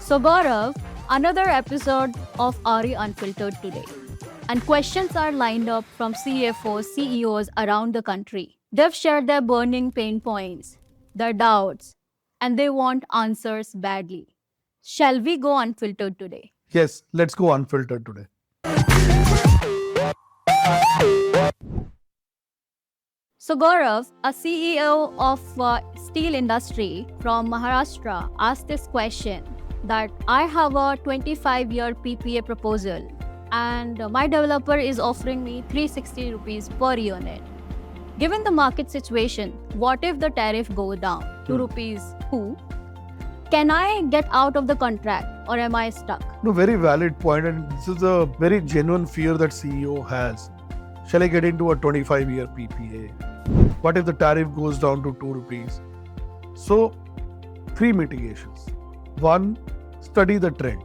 So, Gaurav, another episode of RE-Unfiltered today. And questions are lined up from CFOs, CEOs around the country. They've shared their burning pain points, their doubts, and they want answers badly. Shall we go unfiltered today? Yes, let's go unfiltered today. So, Gaurav, a CEO of steel industry from Maharashtra asked this question that I have a 25-year PPA proposal and my developer is offering me 360 rupees per unit. Given the market situation, what if the tariff go down to rupees 2? Can I get out of the contract or am I stuck? No, very valid point, and this is a very genuine fear that CEO has. Shall I get into a 25-year PPA? What if the tariff goes down to 2 rupees? So, 3 mitigations. 1, study the trend.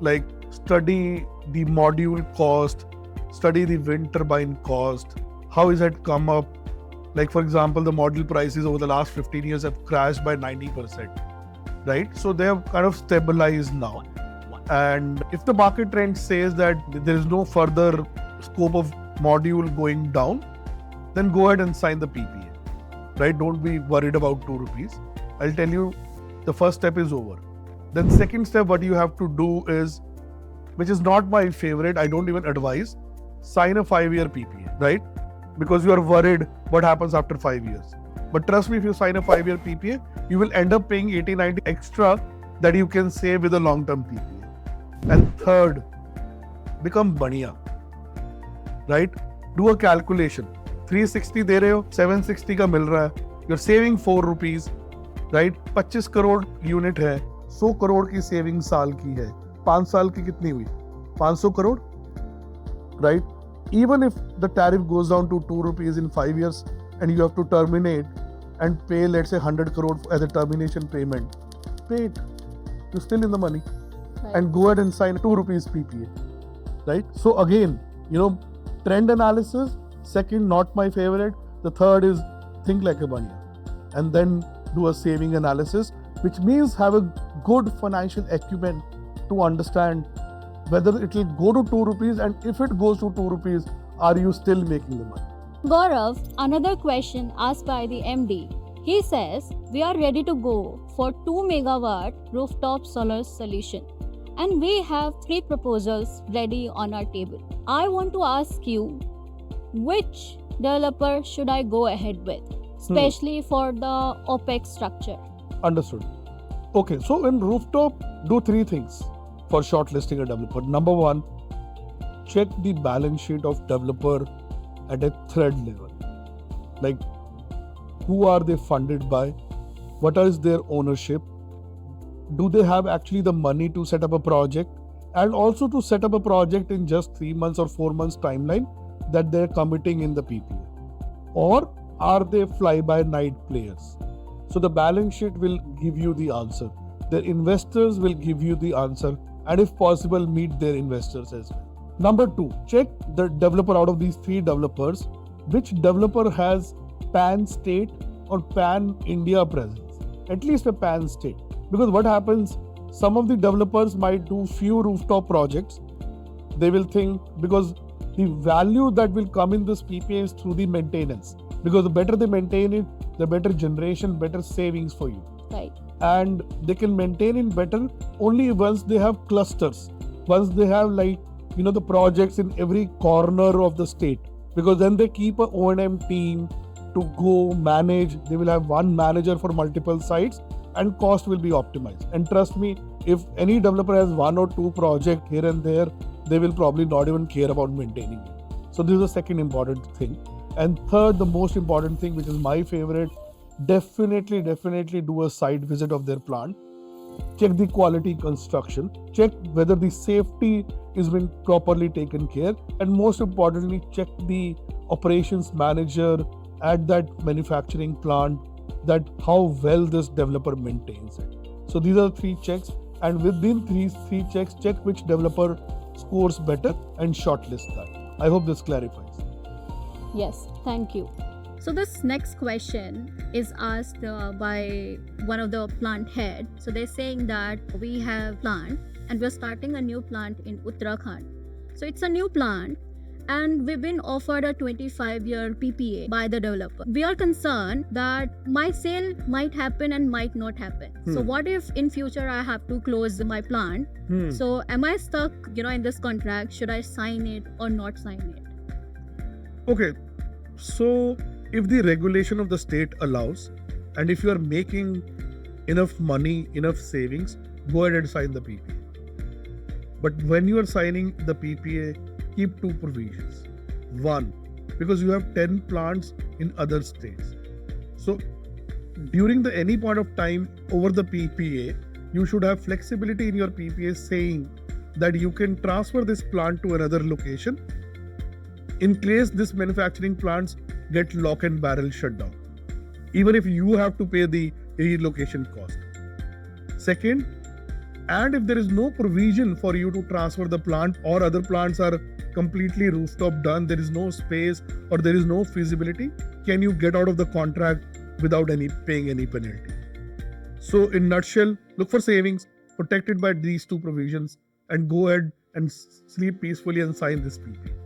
Like, study the module cost, study the wind turbine cost. How is it come up? Like, for example, the module prices over the last 15 years have crashed by 90%, right? So they have kind of stabilized now. And if the market trend says that there is no further scope of module going down, then go ahead and sign the PPA, right? Don't be worried about 2 rupees. I'll tell you, the first step is over. Then second step, what you have to do is, which is not my favorite, I don't even advise, sign a 5-year PPA, right? Because you are worried what happens after 5 years. But trust me, if you sign a 5-year PPA, you will end up paying 80-90 extra that you can save with a long-term PPA. And third, become Baniya, right? Do a calculation. 360 दे रहे हो, 760 का मिल रहा है. You're saving 4 rupees, right? 25 crore unit है, 100 करोड़ की saving साल की है. 5 साल की कितनी हुई? 500 crore, right? Even if the tariff goes down to 2 rupees in 5 years and you have to terminate and pay, let's say, 100 crore as a termination payment, pay it. You're still in the money. Right. And go ahead and sign 2 rupees PPA, right? So again, trend analysis. Second, not my favorite. The third is think like a Baniya. And then do a saving analysis, which means have a good financial acumen to understand whether it will go to 2 rupees, and if it goes to 2 rupees, are you still making the money? Gaurav, another question asked by the MD. He says, we are ready to go for 2 megawatt rooftop solar solution and we have 3 proposals ready on our table. I want to ask you, which developer should I go ahead with, especially for the OPEX structure? Understood. Okay, so in rooftop, do 3 things for shortlisting a developer. Number 1, check the balance sheet of developer at a thread level. Like, who are they funded by? What is their ownership? Do they have actually the money to set up a project? And also to set up a project in just 3 months or 4 months timeline that they're committing in the PPA? Or are they fly-by-night players? So the balance sheet will give you the answer. Their investors will give you the answer, and if possible, meet their investors as well. Number 2, check the developer out of these 3 developers. Which developer has pan-state or pan-India presence? At least a pan-state. Because what happens, some of the developers might do few rooftop projects. They will think, because the value that will come in this PPA is through the maintenance. Because the better they maintain it, the better generation, better savings for you. Right. And they can maintain it better only once they have clusters. Once they have the projects in every corner of the state. Because then they keep a O&M team to go manage. They will have one manager for multiple sites and cost will be optimized. And trust me, if any developer has 1 or 2 projects here and there, they will probably not even care about maintaining it. So this is the second important thing. And third, the most important thing, which is my favorite, definitely do a site visit of their plant. Check the quality construction. Check whether the safety is being properly taken care. And most importantly, check the operations manager at that manufacturing plant, that how well this developer maintains it. So these are the 3 checks. And within these 3 checks, check which developer scores better and shortlist that. I hope this clarifies. Yes, thank you. So this next question is asked by one of the plant head. So they're saying that we have plant and we're starting a new plant in Uttarakhand. So it's a new plant and we've been offered a 25-year PPA by the developer. We are concerned that my sale might happen and might not happen. So what if in future I have to close my plant? So am I stuck, in this contract? Should I sign it or not sign it? Okay, so if the regulation of the state allows, and if you are making enough money, enough savings, go ahead and sign the PPA. But when you are signing the PPA, keep two provisions. One, because you have 10 plants in other states. So during any point of time over the PPA, you should have flexibility in your PPA saying that you can transfer this plant to another location in case this manufacturing plants get lock and barrel shut down, even if you have to pay the relocation cost. Second, and if there is no provision for you to transfer the plant or other plants are completely rooftop done, there is no space or there is no feasibility, can you get out of the contract without paying any penalty? So in nutshell, look for savings protected by these two provisions and go ahead and sleep peacefully and sign this PPA.